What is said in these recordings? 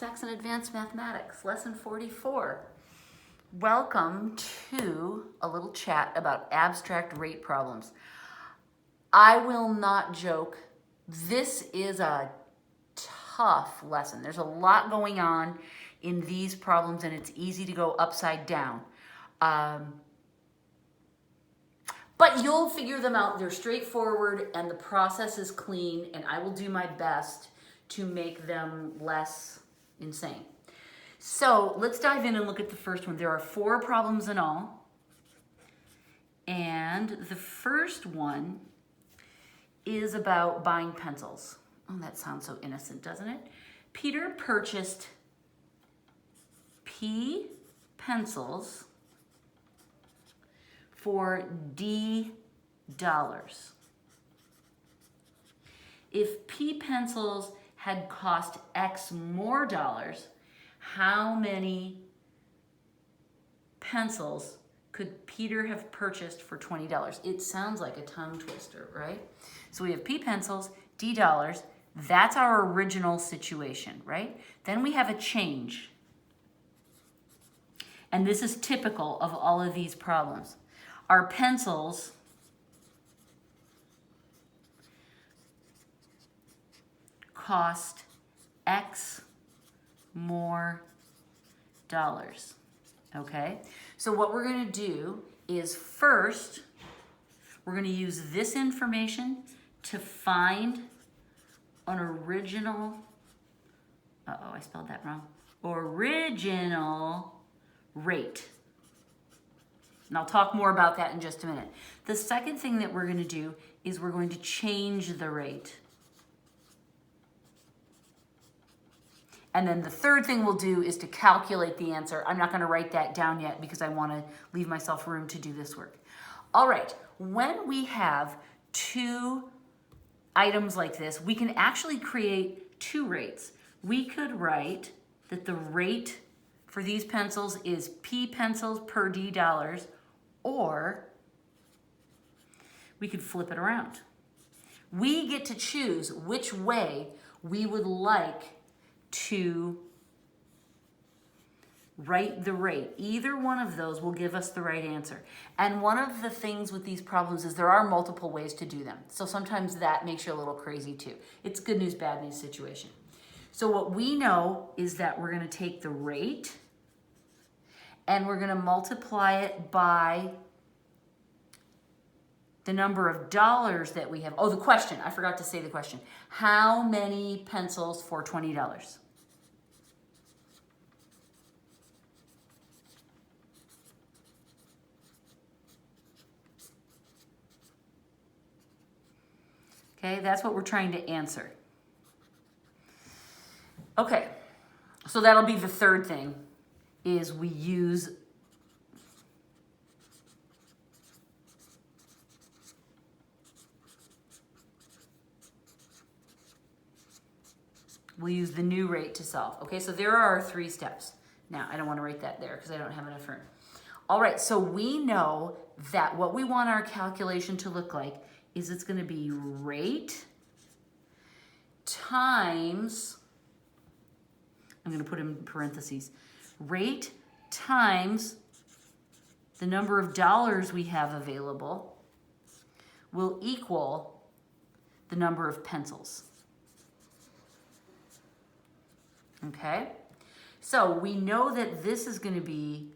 Saxon Advanced Mathematics, Lesson 44. Welcome to a little chat about abstract rate problems. I will not joke, this is a tough lesson. There's a lot going on in these problems and it's easy to go upside down. But you'll figure them out. They're straightforward and the process is clean, and I will do my best to make them less insane. So let's dive in and look at the first one. There are 4 problems in all. And the first one is about buying pencils. Oh, that sounds so innocent, doesn't it? Peter purchased P pencils for D dollars. If P pencils had cost X more dollars, how many pencils could Peter have purchased for $20? It sounds like a tongue twister, right? So we have P pencils, D dollars. That's our original situation, right? Then we have a change. And this is typical of all of these problems. Our pencils cost X more dollars, okay? So what we're gonna do is first, we're gonna use this information to find an original, I spelled that wrong, original rate. And I'll talk more about that in just a minute. The second thing that we're gonna do is we're going to change the rate. And then the third thing we'll do is to calculate the answer. I'm not gonna write that down yet because I wanna leave myself room to do this work. All right, when we have 2 items like this, we can actually create 2 rates. We could write that the rate for these pencils is P pencils per D dollars, or we could flip it around. We get to choose which way we would like to write the rate. Either one of those will give us the right answer. And one of the things with these problems is there are multiple ways to do them. So sometimes that makes you a little crazy too. It's good news, bad news situation. So what we know is that we're gonna take the rate and we're gonna multiply it by the number of dollars that we have. Oh, the question, I forgot to say the question. How many pencils for $20? Okay, that's what we're trying to answer. Okay, so that'll be the third thing, is we use the new rate to solve. Okay, so there are our 3 steps. Now, I don't want to write that there because I don't have enough room. All right, so we know that what we want our calculation to look like is it's going to be rate times, I'm going to put in parentheses, rate times the number of dollars we have available will equal the number of pencils. Okay, so we know that this is going to be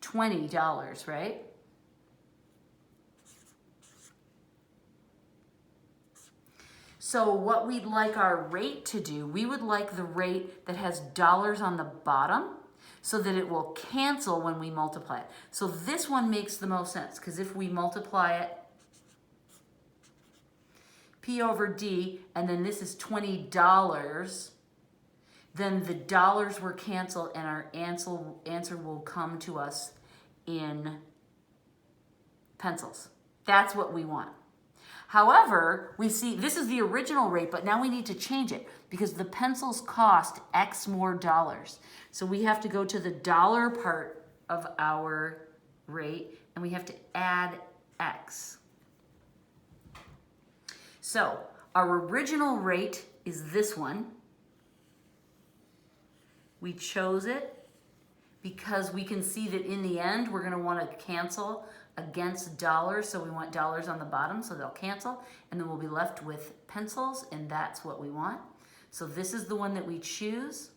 $20, right? So what we'd like our rate to do, we would like the rate that has dollars on the bottom so that it will cancel when we multiply it. So this one makes the most sense because if we multiply it P over D, and then this is $20, then the dollars were canceled and our answer will come to us in pencils. That's what we want. However, we see this is the original rate, but now we need to change it because the pencils cost X more dollars. So we have to go to the dollar part of our rate and we have to add X. So our original rate is this one. We chose it because we can see that in the end, we're gonna wanna cancel against dollars, so we want dollars on the bottom, so they'll cancel, and then we'll be left with pencils, and that's what we want. So this is the one that we choose,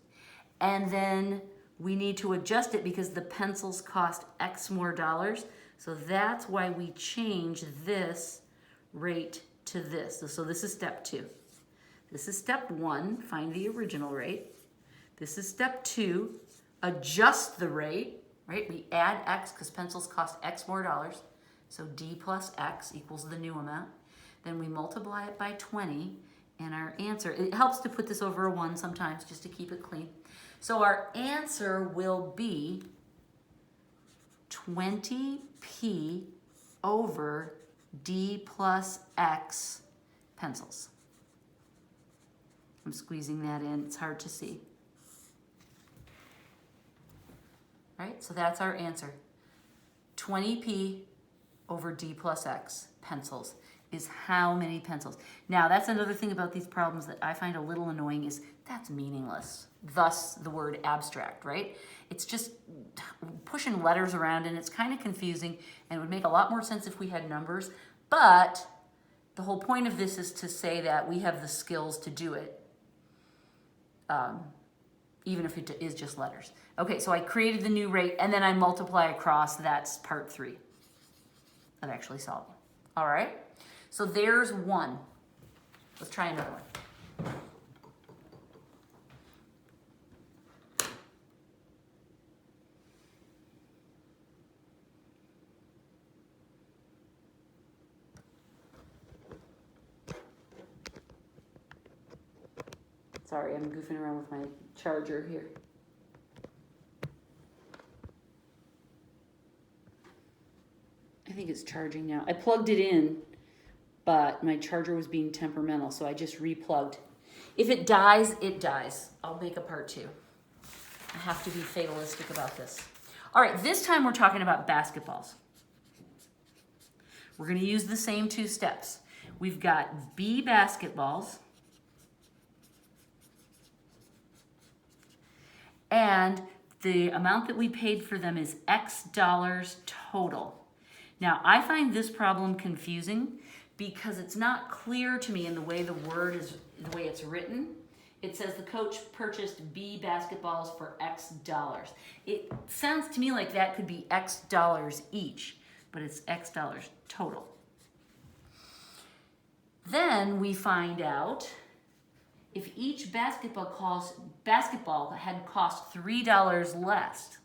and then we need to adjust it because the pencils cost X more dollars, so that's why we change this rate to this. So this is step 2. This is step 1, find the original rate. This is step 2, adjust the rate. Right? We add X because pencils cost X more dollars. So D plus X equals the new amount. Then we multiply it by 20 and our answer, it helps to put this over a 1 sometimes just to keep it clean. So our answer will be 20p over D plus X pencils. I'm squeezing that in, it's hard to see. Right, so that's our answer. 20p over D plus X pencils is how many pencils. Now, that's another thing about these problems that I find a little annoying is that's meaningless. Thus, the word abstract, right? It's just pushing letters around and it's kind of confusing and it would make a lot more sense if we had numbers. But the whole point of this is to say that we have the skills to do it. Even if it is just letters. Okay, so I created the new rate and then I multiply across, that's part 3 of actually solving. All right, so there's one. Let's try another one. Sorry, I'm goofing around with my charger here. I think it's charging now. I plugged it in, but my charger was being temperamental, so I just replugged. If it dies, it dies. I'll make a part 2. I have to be fatalistic about this. All right, this time we're talking about basketballs. We're gonna use the same 2 steps. We've got B basketballs, and the amount that we paid for them is X dollars total. Now, I find this problem confusing because it's not clear to me in the way the word is, the way it's written. It says the coach purchased B basketballs for X dollars. It sounds to me like that could be X dollars each, but it's X dollars total. Then we find out if each basketball had cost $3 less.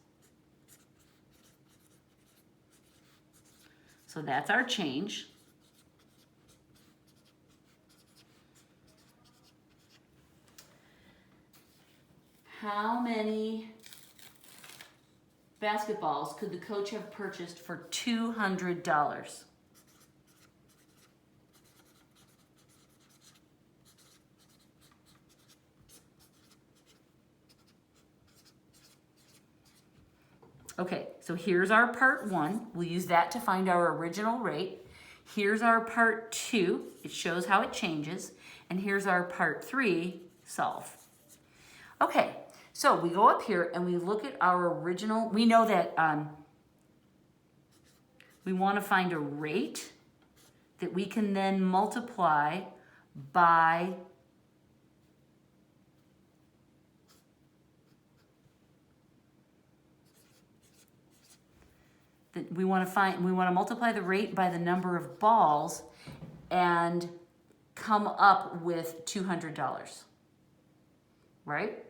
So that's our change. How many basketballs could the coach have purchased for $200? Okay, so here's our part 1. We'll use that to find our original rate. Here's our part 2. It shows how it changes. And here's our part 3, solve. Okay, so we go up here and we look at our original. We know that we want to find a rate that we can then multiply by we want to multiply the rate by the number of balls and come up with $200, right?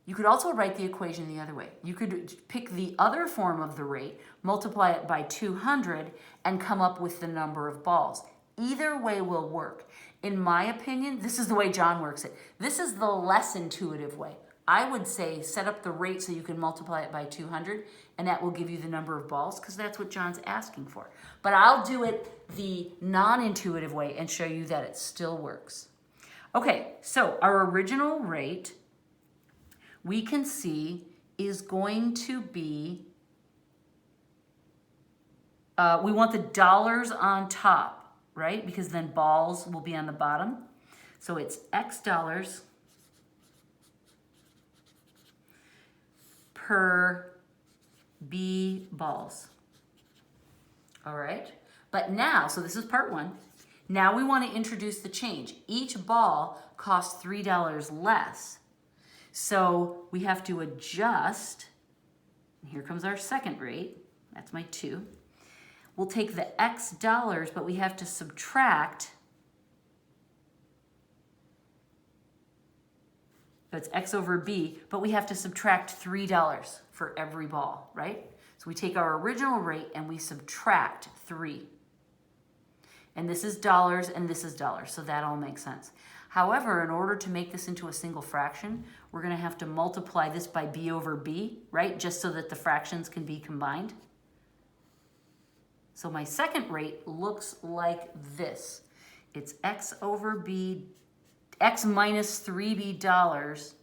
You could also write the equation the other way. You could pick the other form of the rate, multiply it by 200, and come up with the number of balls. Either way will work. In my opinion, this is the way John works it. This is the less intuitive way. I would say set up the rate so you can multiply it by 200, and that will give you the number of balls, because that's what John's asking for. But I'll do it the non-intuitive way and show you that it still works. Okay, so our original rate, we can see, is going to be, we want the dollars on top, right? Because then balls will be on the bottom. So it's X dollars per B balls. All right? But now, so this is part one. Now we want to introduce the change. Each ball costs $3 less. So we have to adjust. Here comes our second rate. That's my 2. We'll take the X dollars, but we have to subtract. It's X over B, but we have to subtract $3 for every ball, right? So we take our original rate and we subtract 3. And this is dollars and this is dollars, so that all makes sense. However, in order to make this into a single fraction, we're going to have to multiply this by B over B, right? Just so that the fractions can be combined. So my second rate looks like this. It's X over B, X minus 3B dollars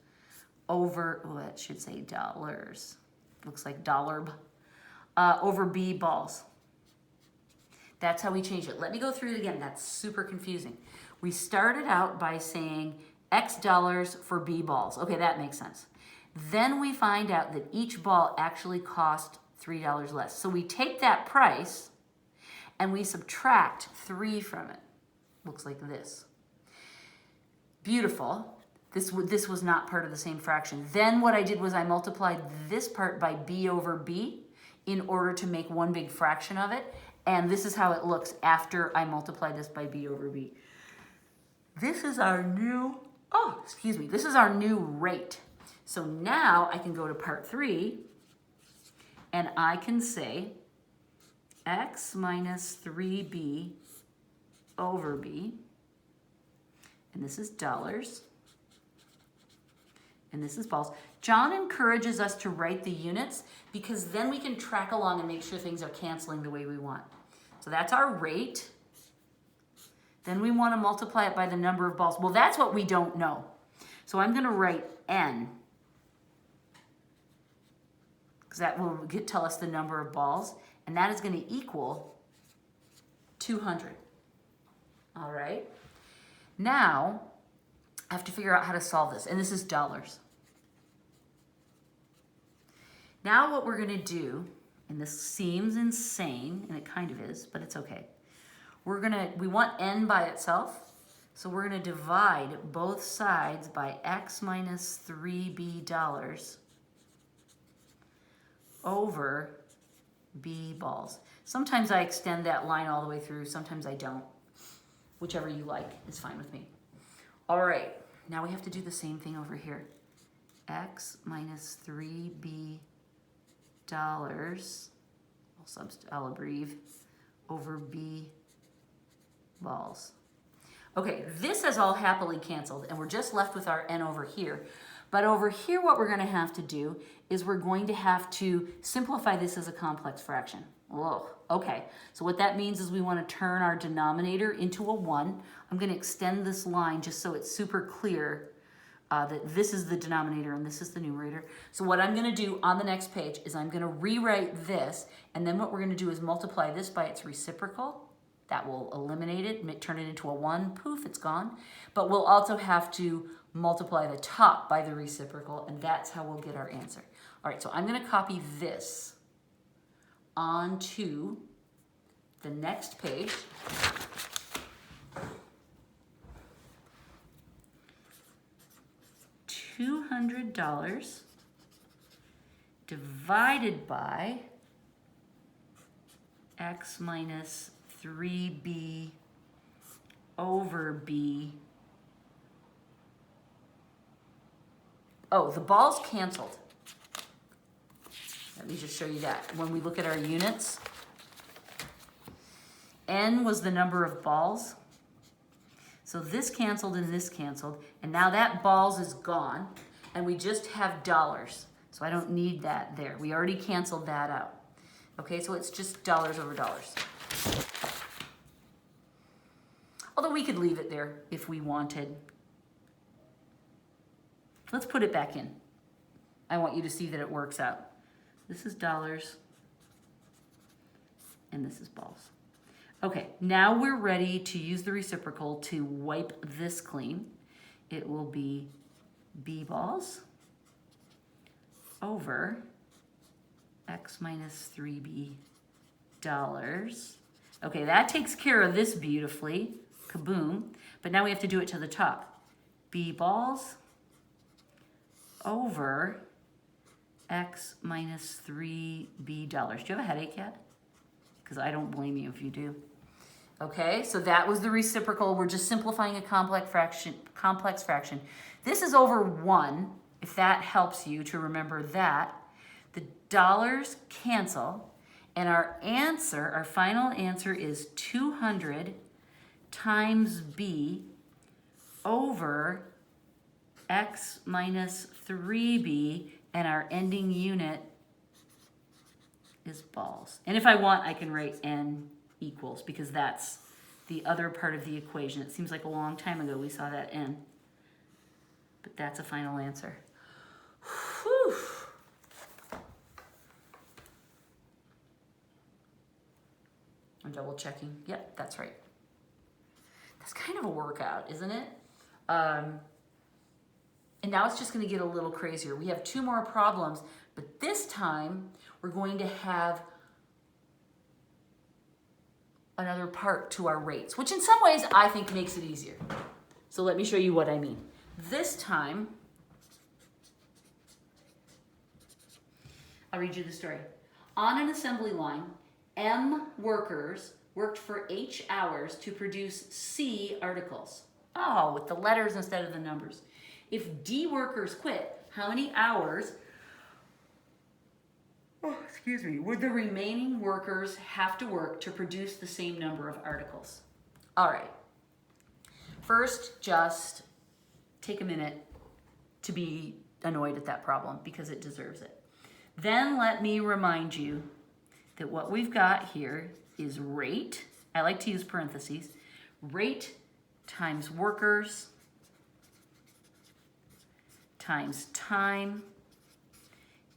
over, oh, that should say dollars. Looks like dollar, over B balls. That's how we change it. Let me go through it again. That's super confusing. We started out by saying X dollars for B balls. Okay, that makes sense. Then we find out that each ball actually cost $3 less. So we take that price and we subtract 3 from it. Looks like this. Beautiful. This was not part of the same fraction. Then what I did was I multiplied this part by B over B in order to make one big fraction of it. And this is how it looks after I multiply this by B over B. This is our new, this is our new rate. So now I can go to part 3 and I can say X minus 3B over B, and this is dollars, and this is balls. John encourages us to write the units because then we can track along and make sure things are canceling the way we want. So that's our rate. Then we want to multiply it by the number of balls. Well, that's what we don't know. So I'm going to write N, because that will tell us the number of balls, and that is going to equal 200. All right. Now, I have to figure out how to solve this, and this is dollars. Now what we're going to do, and this seems insane, and it kind of is, but it's okay. We want N by itself, so we're going to divide both sides by X minus 3B dollars over B balls. Sometimes I extend that line all the way through, sometimes I don't. Whichever you like is fine with me. All right, now we have to do the same thing over here. X minus 3B dollars, I'll abbreviate, over B balls. Okay, this has all happily canceled, and we're just left with our N over here. But over here, what we're going to have to do is we're going to have to simplify this as a complex fraction. Whoa, okay. So what that means is we want to turn our denominator into a 1. I'm going to extend this line just so it's super clear that this is the denominator and this is the numerator. So what I'm going to do on the next page is I'm going to rewrite this, and then what we're going to do is multiply this by its reciprocal. That will eliminate it, turn it into a 1, poof, it's gone. But we'll also have to multiply the top by the reciprocal, and that's how we'll get our answer. All right, so I'm going to copy this onto the next page. $200 divided by X minus 3B over B. Oh, the balls canceled. Let me just show you that. When we look at our units, N was the number of balls. So this canceled and this canceled, and now that balls is gone, and we just have dollars. So I don't need that there. We already canceled that out. Okay, so it's just dollars over dollars. Although we could leave it there if we wanted. Let's put it back in. I want you to see that it works out. This is dollars, and this is balls. Okay, now we're ready to use the reciprocal to wipe this clean. It will be b balls over x minus 3b dollars. Okay, that takes care of this beautifully. Kaboom. But now we have to do it to the top. B balls over x minus 3b dollars. Do you have a headache yet? Because I don't blame you if you do. Okay, so that was the reciprocal. We're just simplifying a complex fraction. This is over 1, if that helps you to remember that. The dollars cancel, and our answer, our final answer is 200 times b over x minus 3b, and our ending unit is balls. And if I want, I can write n equals, because that's the other part of the equation. It seems like a long time ago we saw that n, but that's a final answer. Whew. I'm double checking. Yep, that's right. That's kind of a workout, isn't it? And now it's just going to get a little crazier. We have 2 more problems, but this time we're going to have another part to our rates, which in some ways I think makes it easier. So let me show you what I mean. This time, I'll read you the story. On an assembly line, M workers worked for H hours to produce C articles. Oh, with the letters instead of the numbers. If D workers quit, how many hours, would the remaining workers have to work to produce the same number of articles? All right. First, just take a minute to be annoyed at that problem because it deserves it. Then let me remind you that what we've got here is rate. I like to use parentheses. Rate times workers times time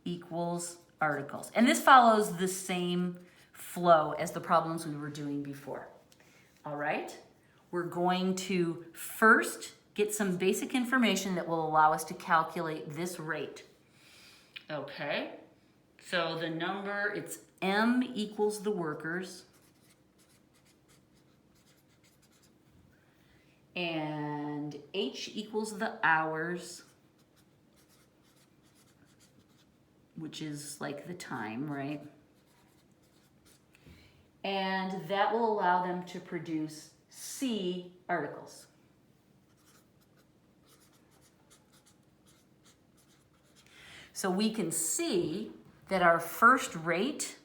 equals articles. And this follows the same flow as the problems we were doing before. All right? We're going to first get some basic information that will allow us to calculate this rate. Okay? So the number, it's M equals the workers. And H equals the hours, which is like the time, right? And that will allow them to produce C articles. So we can see that our first rate,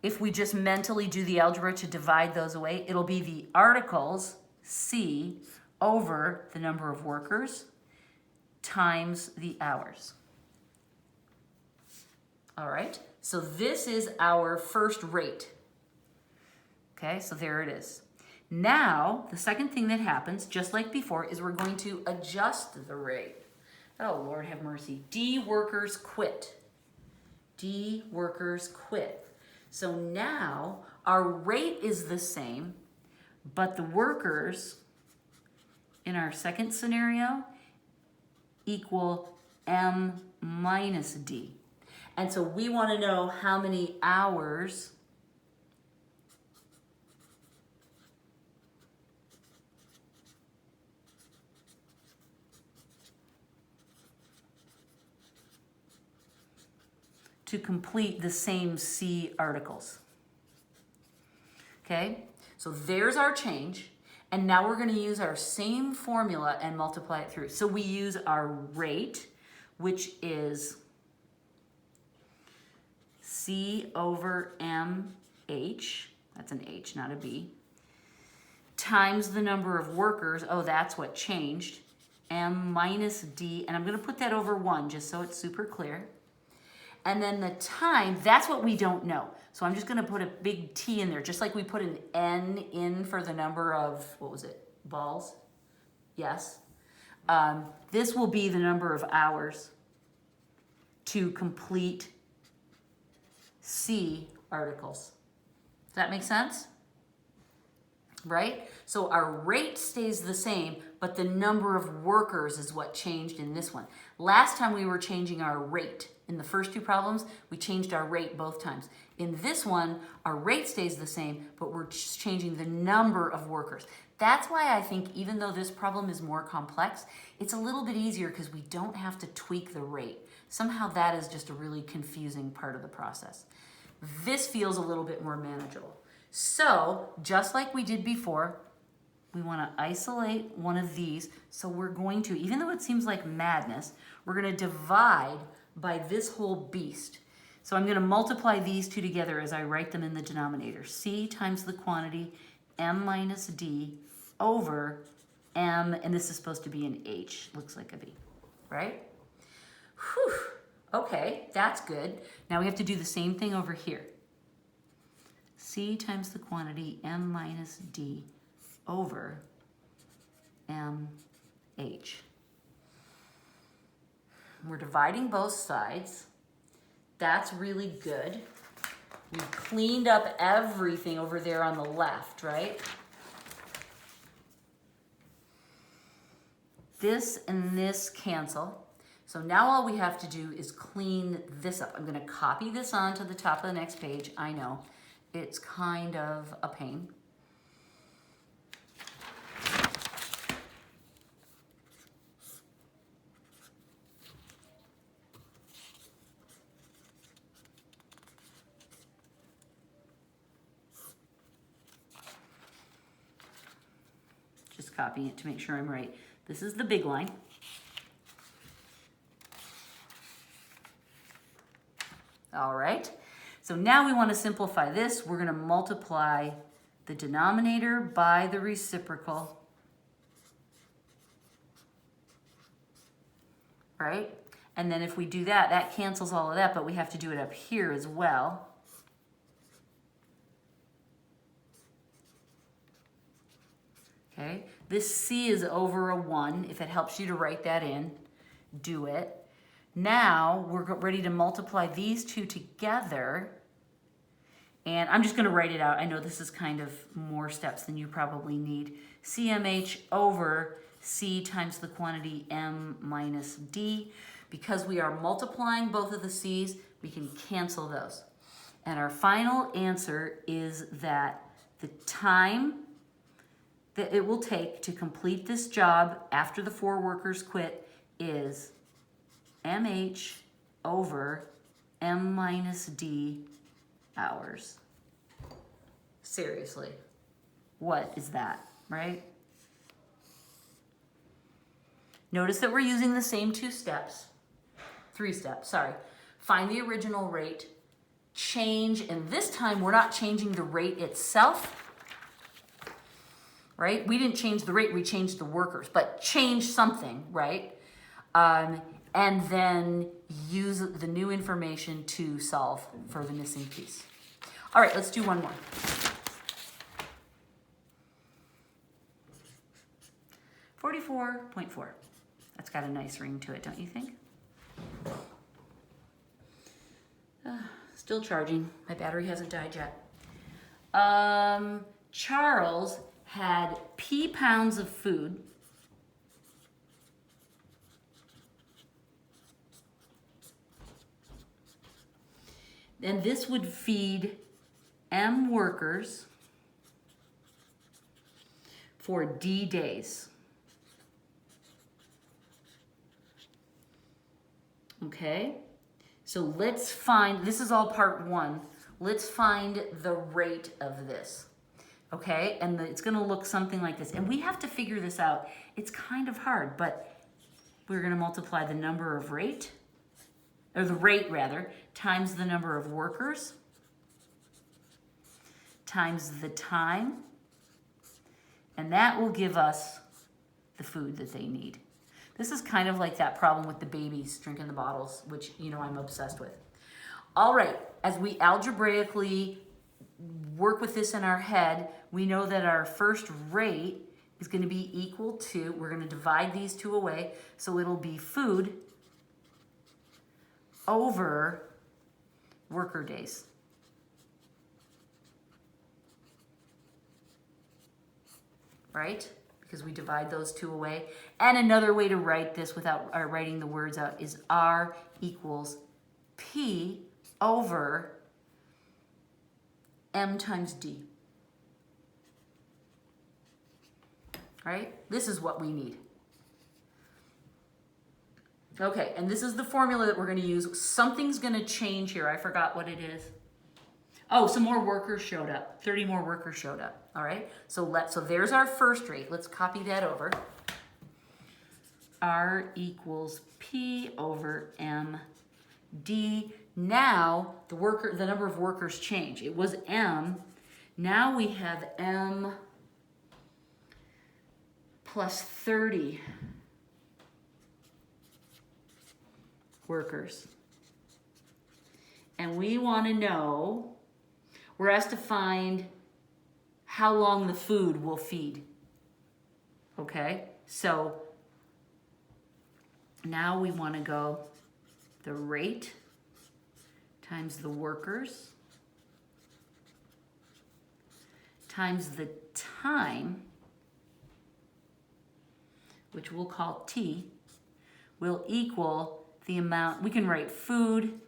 if we just mentally do the algebra to divide those away, it'll be the articles, C, over the number of workers times the hours. All right, so this is our first rate. Okay, so there it is. Now, the second thing that happens, just like before, is we're going to adjust the rate. Oh, Lord have mercy. D workers quit. D workers quit. So now our rate is the same, but the workers in our second scenario equal M minus D. And so we want to know how many hours to complete the same C articles. Okay, so there's our change. And now we're going to use our same formula and multiply it through. So we use our rate, which is C over MH, that's an H, not a B, times the number of workers, oh, that's what changed, M minus D, and I'm going to put that over 1 just so it's super clear. And then the time, that's what we don't know. So I'm just going to put a big T in there, just like we put an N in for the number of, what was it, balls? Yes. This will be the number of hours to complete C articles. that make sense? Right? So our rate stays the same, but the number of workers is what changed in this one. Last time we were changing our rate. In the first two problems, we changed our rate both times. In this one, our rate stays the same, but we're just changing the number of workers. That's why I think even though this problem is more complex, it's a little bit easier because we don't have to tweak the rate. Somehow that is just a really confusing part of the process. This feels a little bit more manageable. So, just like we did before, we want to isolate one of these. So we're going to, even though it seems like madness, we're going to divide by this whole beast. So I'm going to multiply these two together as I write them in the denominator. C times the quantity m minus d over m, and this is supposed to be an h. Looks like a b, right? Whew. Okay, that's good. Now we have to do the same thing over here. C times the quantity m minus d over mh. We're dividing both sides. That's really good. We've cleaned up everything over there on the left, right? This and this cancel. So now all we have to do is clean this up. I'm going to copy this onto the top of the next page. I know it's kind of a pain. Just copying it to make sure I'm right. This is the big line. All right. So now we want to simplify this. We're going to multiply the denominator by the reciprocal. Right? And then if we do that, that cancels all of that, but we have to do it up here as well. Okay, this C is over a 1. If it helps you to write that in, do it. Now we're ready to multiply these two together. And I'm just going to write it out. I know this is kind of more steps than you probably need. CMH over C times the quantity m minus d. Because we are multiplying both of the C's, we can cancel those. And our final answer is that the time that it will take to complete this job after the 4 workers quit is mh over m minus d hours. Seriously, what is that, right? Notice that we're using the same 3 steps, sorry. Find the original rate, change, and this time we're not changing the rate itself, right? We didn't change the rate, we changed the workers, but change something, right? And then use the new information to solve for the missing piece. All right, let's do one more. $44.4. That's got a nice ring to it, don't you think? Still charging. My battery hasn't died yet. Charles had P pounds of food. And this would feed M workers for D days. Okay, so let's find, this is all part 1. Let's find the rate of this. Okay, and it's going to look something like this. And we have to figure this out. It's kind of hard, but we're going to multiply the number of rate, or the rate rather, times the number of workers, times the time, and that will give us the food that they need. This is kind of like that problem with the babies drinking the bottles, which you know I'm obsessed with. All right, as we algebraically work with this in our head, we know that our first rate is going to be equal to, we're going to divide these two away, so it'll be food over worker days. right? Because we divide those two away. And another way to write this without writing the words out is R equals P over M times D. Right? This is what we need. Okay, and this is the formula that we're going to use. Something's going to change here. I forgot what it is. Oh, some more workers showed up. 30 more workers showed up. All right, so there's our first rate. Let's copy that over. R equals P over M D. Now the number of workers change. It was M. Now we have M plus 30 workers. And we want to know, we're asked to find how long the food will feed. Okay, so now we want to go the rate times the workers times the time, which we'll call T, will equal the amount. We can write food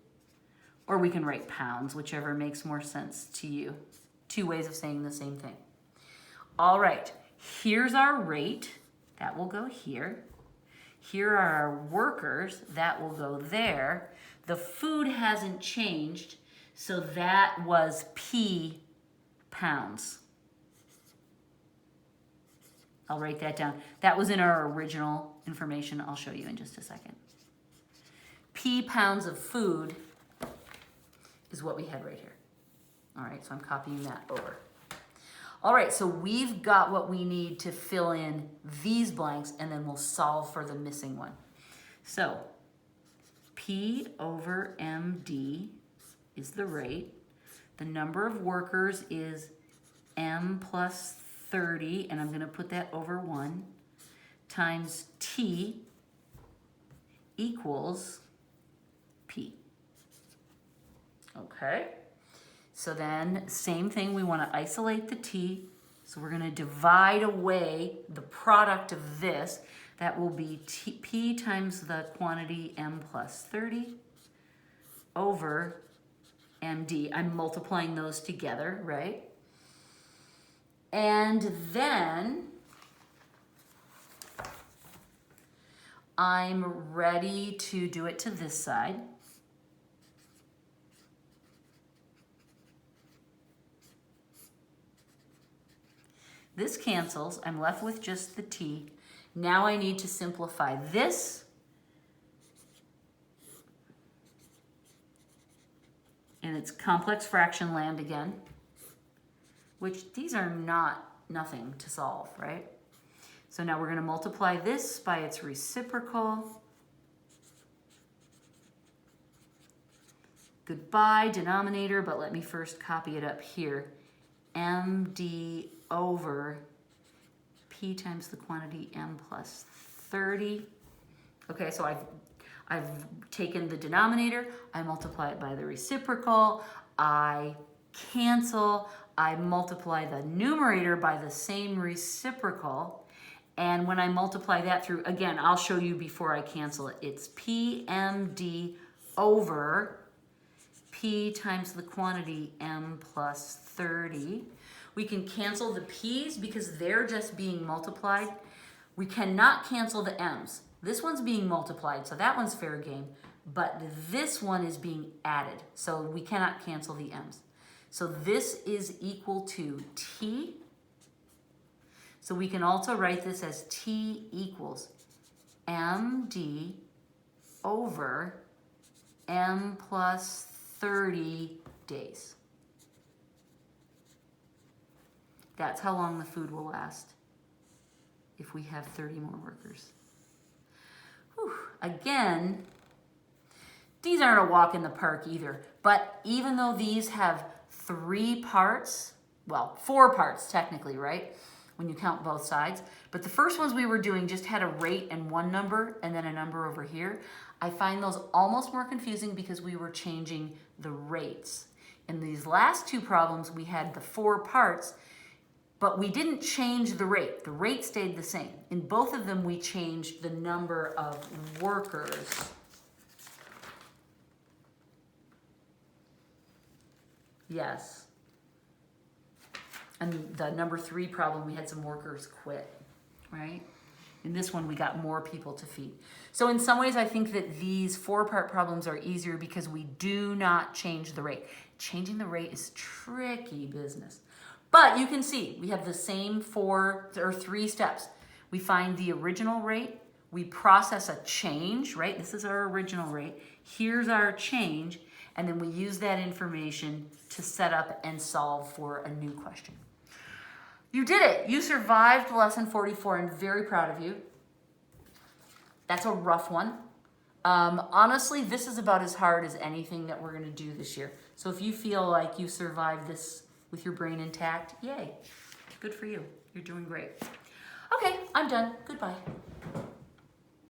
or we can write pounds, whichever makes more sense to you. Two ways of saying the same thing. All right, here's our rate. That will go here. Here are our workers. That will go there. The food hasn't changed, so that was P pounds. I'll write that down. That was in our original information. I'll show you in just a second. P pounds of food is what we had right here. All right, so I'm copying that over. All right, so we've got what we need to fill in these blanks, and then we'll solve for the missing one. So P over MD is the rate. The number of workers is M plus 30, and I'm going to put that over 1, times T equals P. Okay, so then same thing, we want to isolate the T, so we're going to divide away the product of this. That will be P times the quantity M plus 30 over MD. I'm multiplying those together, right? And then I'm ready to do it to this side. This cancels. I'm left with just the T. Now I need to simplify this. And it's complex fraction land again, which these are nothing to solve, right? So now we're going to multiply this by its reciprocal. Goodbye, denominator, but let me first copy it up here. MD over P times the quantity M plus 30. Okay, so I've taken the denominator, I multiply it by the reciprocal, I cancel, I multiply the numerator by the same reciprocal, and when I multiply that through, again, I'll show you before I cancel it, it's PMD over P times the quantity M plus 30. We can cancel the P's because they're just being multiplied. We cannot cancel the M's. This one's being multiplied, so that one's fair game, but this one is being added, so we cannot cancel the M's. So this is equal to T. So we can also write this as T equals MD over M plus 30 days. That's how long the food will last if we have 30 more workers. Whew. Again, these aren't a walk in the park either, but even though these have 3 parts, well, 4 parts technically, right? When you count both sides. But the first ones we were doing just had a rate and one number and then a number over here. I find those almost more confusing because we were changing the rates. In these last 2 problems, we had the 4 parts. but we didn't change the rate. The rate stayed the same. In both of them, we changed the number of workers. Yes. And the number 3 problem, we had some workers quit, right? In this one, we got more people to feed. So in some ways, I think that these 4-part problems are easier because we do not change the rate. Changing the rate is tricky business. But you can see, we have the same 3 steps. We find the original rate, we process a change, right? This is our original rate. Here's our change, and then we use that information to set up and solve for a new question. You did it. You survived lesson 44. I'm very proud of you. That's a rough one. Honestly, this is about as hard as anything that we're going to do this year. So if you feel like you survived this with your brain intact, yay. Good for you. You're doing great. Okay, I'm done. Goodbye.